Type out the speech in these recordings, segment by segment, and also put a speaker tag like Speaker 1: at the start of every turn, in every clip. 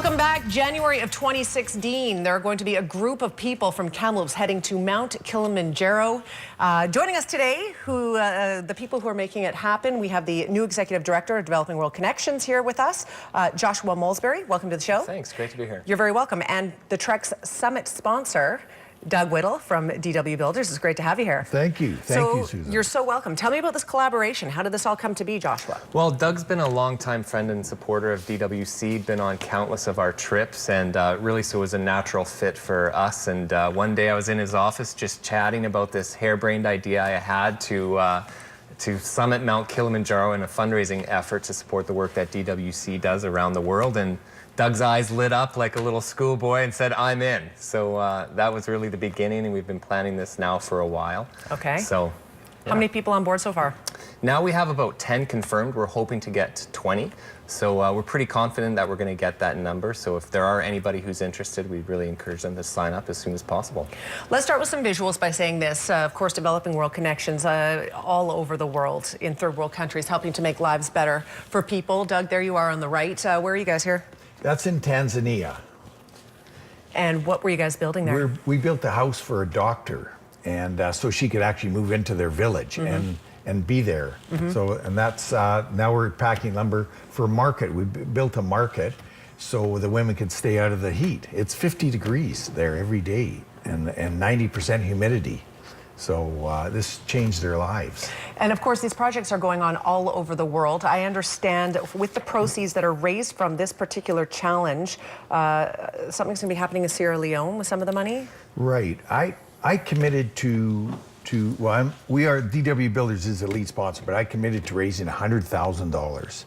Speaker 1: Welcome back. January of 2016, there are going to be a group of people from Kamloops heading to Mount Kilimanjaro. Joining us today, the people who are making it happen, we have the new Executive Director of Developing World Connections here with us, Joshua Molesbury. Welcome to the show.
Speaker 2: Thanks, great to be here.
Speaker 1: You're very welcome. And the Trek's summit sponsor, Doug Whittle from DW Builders. It's great to have you here.
Speaker 3: Thank you. Thank you, Susan.
Speaker 1: You're so welcome. Tell me about this collaboration. How did this all come to be, Joshua?
Speaker 2: Well, Doug's been a longtime friend and supporter of DWC, been on countless of our trips, and really so was a natural fit for us. And one day I was in his office just chatting about this harebrained idea I had to summit Mount Kilimanjaro in a fundraising effort to support the work that DWC does around the world. And Doug's eyes lit up like a little schoolboy and said, "I'm in." So that was really the beginning, and we've been planning this now for a while.
Speaker 1: Okay.
Speaker 2: So, yeah.
Speaker 1: How many people on board so far?
Speaker 2: Now we have about 10 confirmed. We're hoping to get 20. So we're pretty confident that we're going to get that number. So if there are anybody who's interested, we really encourage them to sign up as soon as possible.
Speaker 1: Let's start with some visuals by saying this. Of course, Developing World Connections all over the world in third world countries, helping to make lives better for people. Doug, there you are on the right. Where are you guys here?
Speaker 3: That's in Tanzania.
Speaker 1: And what were you guys building there?
Speaker 3: We built a house for a doctor, and so she could actually move into their village and be there. So, and that's now we're packing lumber for a market. We built a market so the women could stay out of the heat. It's 50 degrees there every day, and 90% humidity. So this changed their lives.
Speaker 1: And of course, these projects are going on all over the world. I understand with the proceeds that are raised from this particular challenge, something's going to be happening in Sierra Leone with some of the money?
Speaker 3: Right. I committed well, we are, DW Builders is the lead sponsor, but I committed to raising $100,000.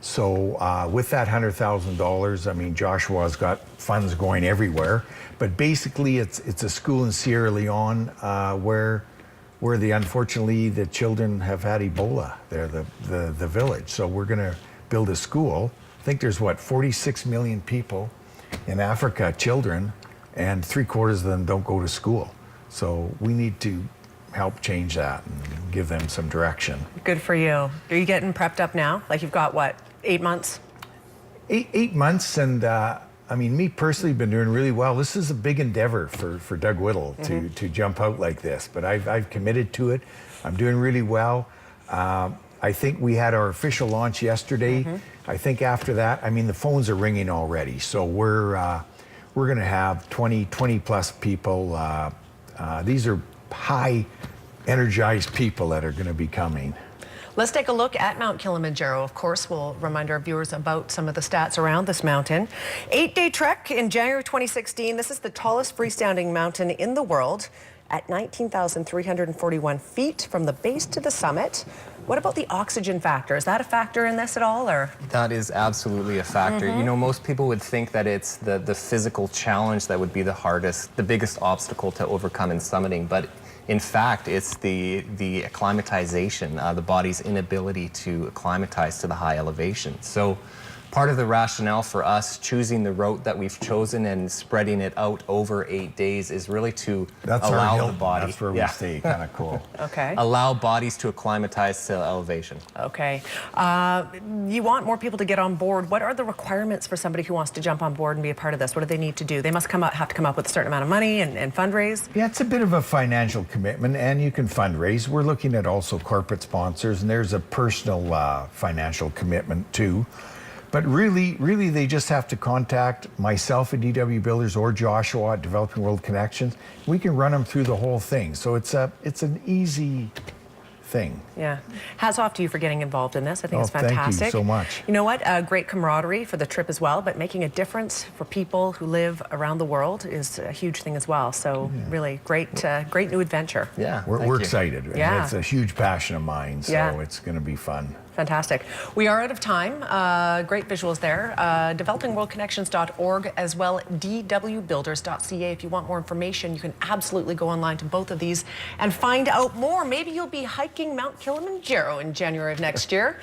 Speaker 3: So with that $100,000, I mean, Joshua's got funds going everywhere, but basically it's a school in Sierra Leone where unfortunately the children have had Ebola there, the village. So we're going to build a school. I think there's 46 million people in Africa, children, and 3/4 of them don't go to school. So we need to help change that and give them some direction.
Speaker 1: Good for you. Are you getting prepped up now? Like you've got what, 8 months?
Speaker 3: Eight months, and I mean, me personally been doing really well. This is a big endeavor for Doug Whittle to jump out like this, but I've committed to it. I'm doing really well. I think we had our official launch yesterday. I think after that, I mean, the phones are ringing already. So we're going to have 20 plus people. These are high energized people that are going to be coming.
Speaker 1: Let's take a look at Mount Kilimanjaro. Of course, we'll remind our viewers about some of the stats around this mountain. 8-day trek in January 2016. This is the tallest freestanding mountain in the world at 19,341 feet from the base to the summit. What about the oxygen factor? Is that a factor in this at all, or?
Speaker 2: That is absolutely a factor. You know, most people would think that it's the physical challenge that would be the hardest, the biggest obstacle to overcome in summiting, but in fact, it's the acclimatization, the body's inability to acclimatize to the high elevation. So part of the rationale for us choosing the route that we've chosen and spreading it out over 8 days is really to allow the body.
Speaker 3: That's where we stay, kind of cool.
Speaker 1: Okay.
Speaker 2: Allow bodies to acclimatize to elevation.
Speaker 1: Okay. You want more people to get on board. What are the requirements for somebody who wants to jump on board and be a part of this? What do they need to do? They must have to come up with a certain amount of money and fundraise?
Speaker 3: Yeah, it's a bit of a financial commitment, and you can fundraise. We're looking at also corporate sponsors, and there's a personal financial commitment too. But really, they just have to contact myself at DW Builders or Joshua at Developing World Connections. We can run them through the whole thing. So it's an easy thing.
Speaker 1: Yeah. Hats off to you for getting involved in this. I think it's fantastic.
Speaker 3: Thank you so much.
Speaker 1: You know what? Great camaraderie for the trip as well, but making a difference for people who live around the world is a huge thing as well. So really great new adventure.
Speaker 2: Yeah.
Speaker 3: We're excited.
Speaker 1: Yeah.
Speaker 3: It's a huge passion of mine, so it's going to be fun.
Speaker 1: Fantastic. We are out of time. Great visuals there. developingworldconnections.org as well, dwbuilders.ca. If you want more information, you can absolutely go online to both of these and find out more. Maybe you'll be hiking Mount Kilimanjaro in January of next year.